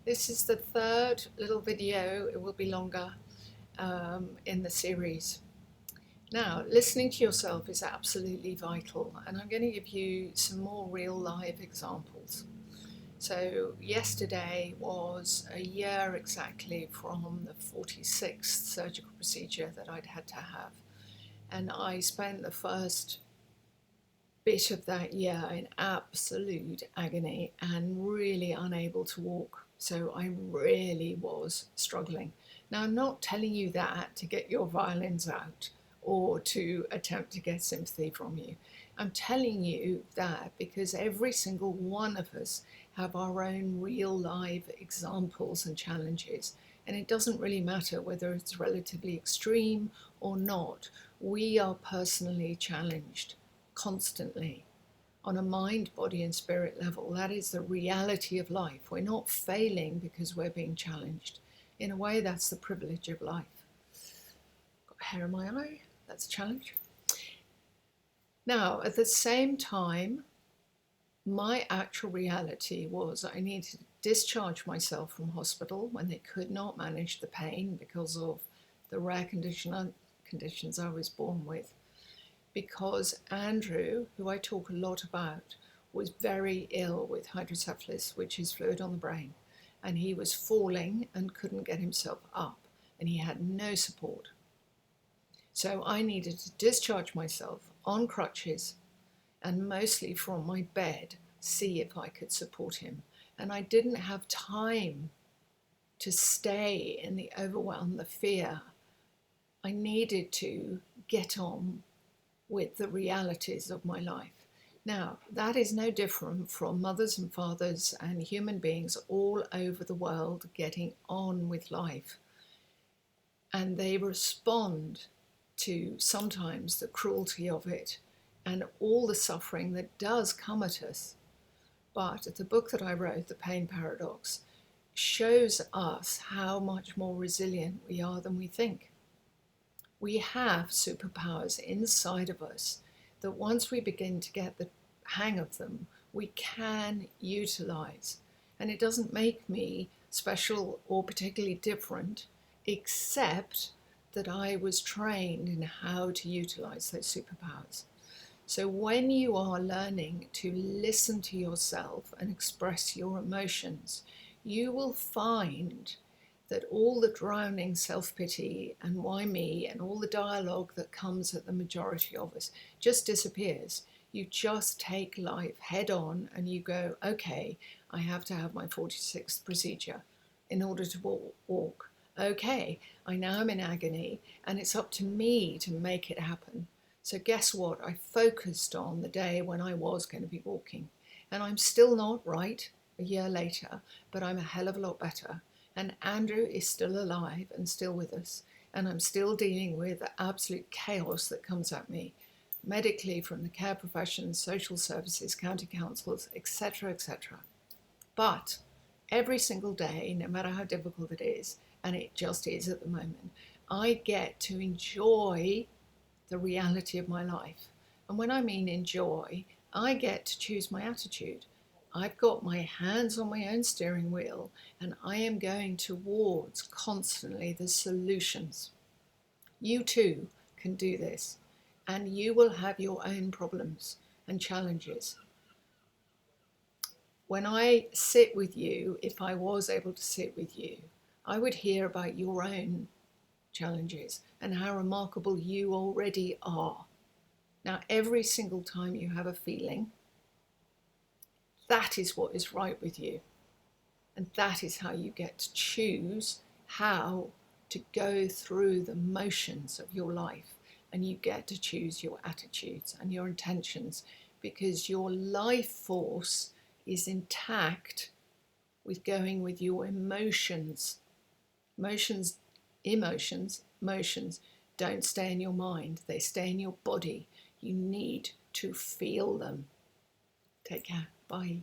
This is the third little video, it will be longer, in the series. Now, listening to yourself is absolutely vital, and I'm going to give you some more real live examples. So yesterday was a year exactly from the 46th surgical procedure that I'd had to have, and I spent the first bit of that year in absolute agony and really unable to walk. So I really was struggling. Now, I'm not telling you that to get your violins out or to attempt to get sympathy from you. I'm telling you that because every single one of us have our own real live examples and challenges, and it doesn't really matter whether it's relatively extreme or not. We are personally challenged constantly on a mind, body, and spirit level. That is the reality of life. We're not failing because we're being challenged. In a way, that's the privilege of life. Got hair in my eye, that's a challenge. Now, at the same time, my actual reality was I needed to discharge myself from hospital when they could not manage the pain because of the rare conditions I was born with. Because Andrew, who I talk a lot about, was very ill with hydrocephalus, which is fluid on the brain, and he was falling and couldn't get himself up, and he had no support. So I needed to discharge myself on crutches and mostly from my bed, see if I could support him. And I didn't have time to stay in the overwhelm, the fear. I needed to get on with the realities of my life. Now, that is no different from mothers and fathers and human beings all over the world getting on with life. And they respond to sometimes the cruelty of it and all the suffering that does come at us. But the book that I wrote, The Pain Paradox, shows us how much more resilient we are than we think. We have superpowers inside of us that once we begin to get the hang of them, we can utilize. And it doesn't make me special or particularly different, except that I was trained in how to utilize those superpowers. So when you are learning to listen to yourself and express your emotions, you will find that all the drowning self-pity and why me and all the dialogue that comes at the majority of us just disappears. You just take life head on and you go, okay, I have to have my 46th procedure in order to walk. Okay, I now am in agony and it's up to me to make it happen. So guess what? I focused on the day when I was going to be walking. And I'm still not right a year later, but I'm a hell of a lot better. And Andrew is still alive and still with us. And I'm still dealing with the absolute chaos that comes at me, medically from the care professions, social services, county councils, etc., etc. But every single day, no matter how difficult it is, and it just is at the moment, I get to enjoy the reality of my life. And when I mean enjoy, I get to choose my attitude. I've got my hands on my own steering wheel and I am going towards constantly the solutions. You too can do this and you will have your own problems and challenges. When I sit with you, if I was able to sit with you, I would hear about your own challenges and how remarkable you already are. Now, every single time you have a feeling, that is what is right with you. And that is how you get to choose how to go through the motions of your life. And you get to choose your attitudes and your intentions because your life force is intact with going with your emotions. Motions don't stay in your mind, they stay in your body. You need to feel them. Take care. Bye.